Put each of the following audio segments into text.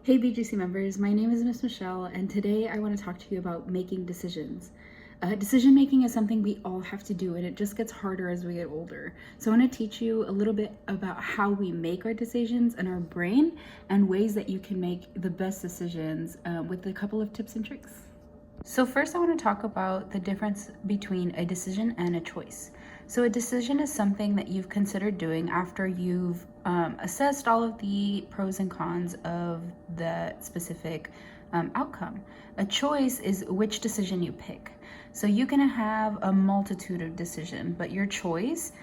Hey BGC members, my name is Miss Michelle, and today I want to talk to you about making decisions. Decision making is something we all have to do, and it just gets harder as we get older. So I want to teach you a little bit about how we make our decisions in our brain and ways that you can make the best decisions with a couple of tips and tricks. So first I want to talk about the difference between a decision and a choice. So a decision is something that you've considered doing after you've assessed all of the pros and cons of the specific outcome. A choice is which decision you pick. So you're going to have a multitude of decisions, but your choice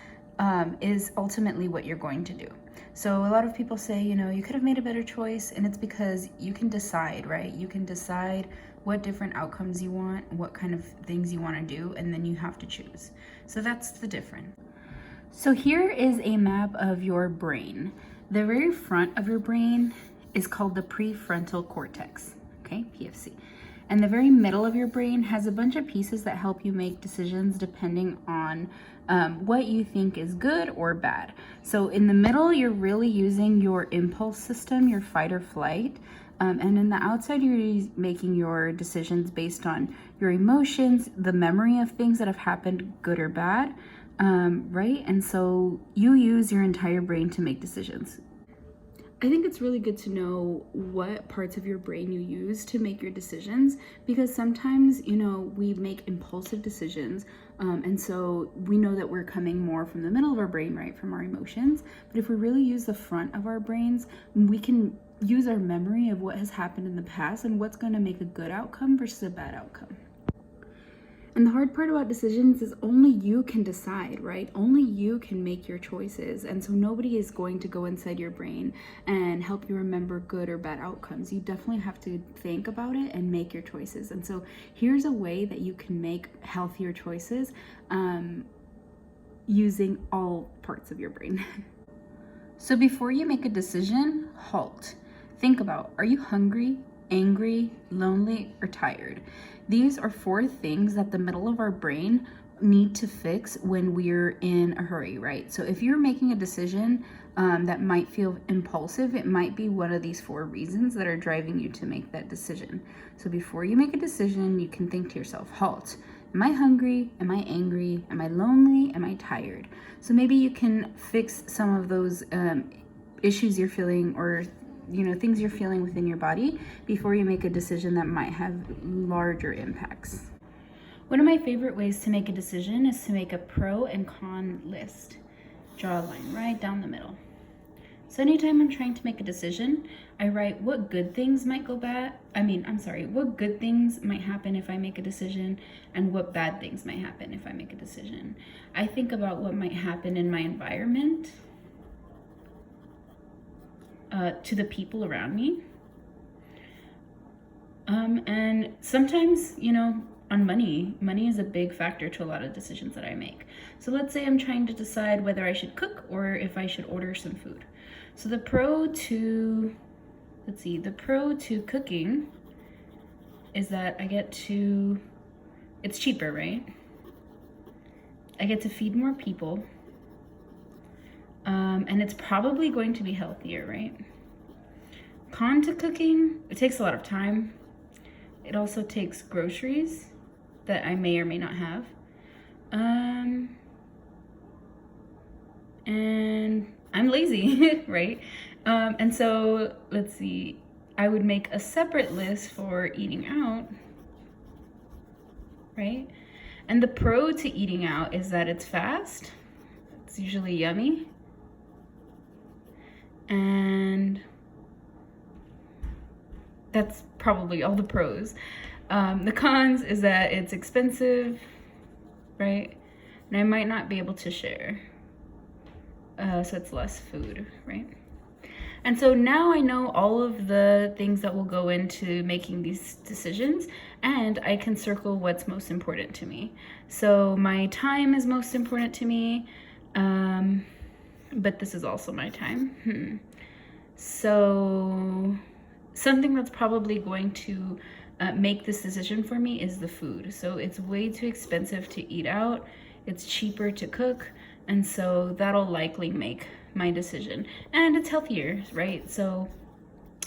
is ultimately what you're going to do. So a lot of people say, you could have made a better choice, and it's because you can decide, right? You can decide what different outcomes you want, what kind of things you want to do, and then you have to choose. So that's the difference. So here is a map of your brain. The very front of your brain is called the prefrontal cortex, okay, PFC. And the very middle of your brain has a bunch of pieces that help you make decisions depending on what you think is good or bad. So in the middle, you're really using your impulse system, your fight or flight. And in the outside, you're making your decisions based on your emotions, the memory of things that have happened, good or bad, right? And so you use your entire brain to make decisions. I think it's really good to know what parts of your brain you use to make your decisions, because sometimes, we make impulsive decisions. And so we know that we're coming more from the middle of our brain, right, from our emotions. But if we really use the front of our brains, we can use our memory of what has happened in the past and what's going to make a good outcome versus a bad outcome. And the hard part about decisions is only you can decide, right? Only you can make your choices. And so nobody is going to go inside your brain and help you remember good or bad outcomes. You definitely have to think about it and make your choices. And so here's a way that you can make healthier choices using all parts of your brain. So before you make a decision, halt. Think about, are you hungry, angry, lonely, or tired? These are 4 things that the middle of our brain need to fix when we're in a hurry, right? So if you're making a decision that might feel impulsive, it might be one of these 4 reasons that are driving you to make that decision. So before you make a decision, you can think to yourself, halt. Am I hungry? Am I angry? Am I lonely? Am I tired? So maybe you can fix some of those issues you're feeling, or things you're feeling within your body before you make a decision that might have larger impacts. One of my favorite ways to make a decision is to make a pro and con list. Draw a line right down the middle. So anytime I'm trying to make a decision, I write what good things might what good things might happen if I make a decision, and what bad things might happen if I make a decision. I think about what might happen in my environment, to the people around me. And sometimes, on money is a big factor to a lot of decisions that I make. So let's say I'm trying to decide whether I should cook or if I should order some food. So the pro to cooking is that it's cheaper, right? I get to feed more people. And it's probably going to be healthier, right? Con to cooking, it takes a lot of time. It also takes groceries that I may or may not have. And I'm lazy, right? And so let's see, I would make a separate list for eating out, right? And the pro to eating out is that it's fast. It's usually yummy. And that's probably all the pros. The cons is that it's expensive, right? And I might not be able to share. So it's less food, right? And so now I know all of the things that will go into making these decisions, and I can circle what's most important to me. So my time is most important to me. But this is also my time. So something that's probably going to make this decision for me is the food. So it's way too expensive to eat out. It's cheaper to cook. And so that'll likely make my decision. And it's healthier, right? So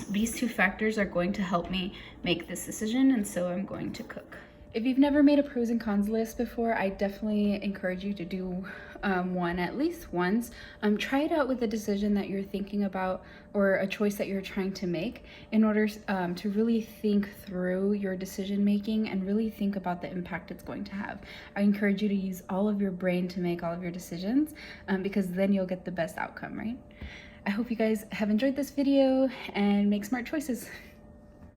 these two factors are going to help me make this decision, and so I'm going to cook. If you've never made a pros and cons list before, I definitely encourage you to do one at least once. Try it out with a decision that you're thinking about or a choice that you're trying to make in order to really think through your decision making and really think about the impact it's going to have. I encourage you to use all of your brain to make all of your decisions because then you'll get the best outcome, right? I hope you guys have enjoyed this video and make smart choices.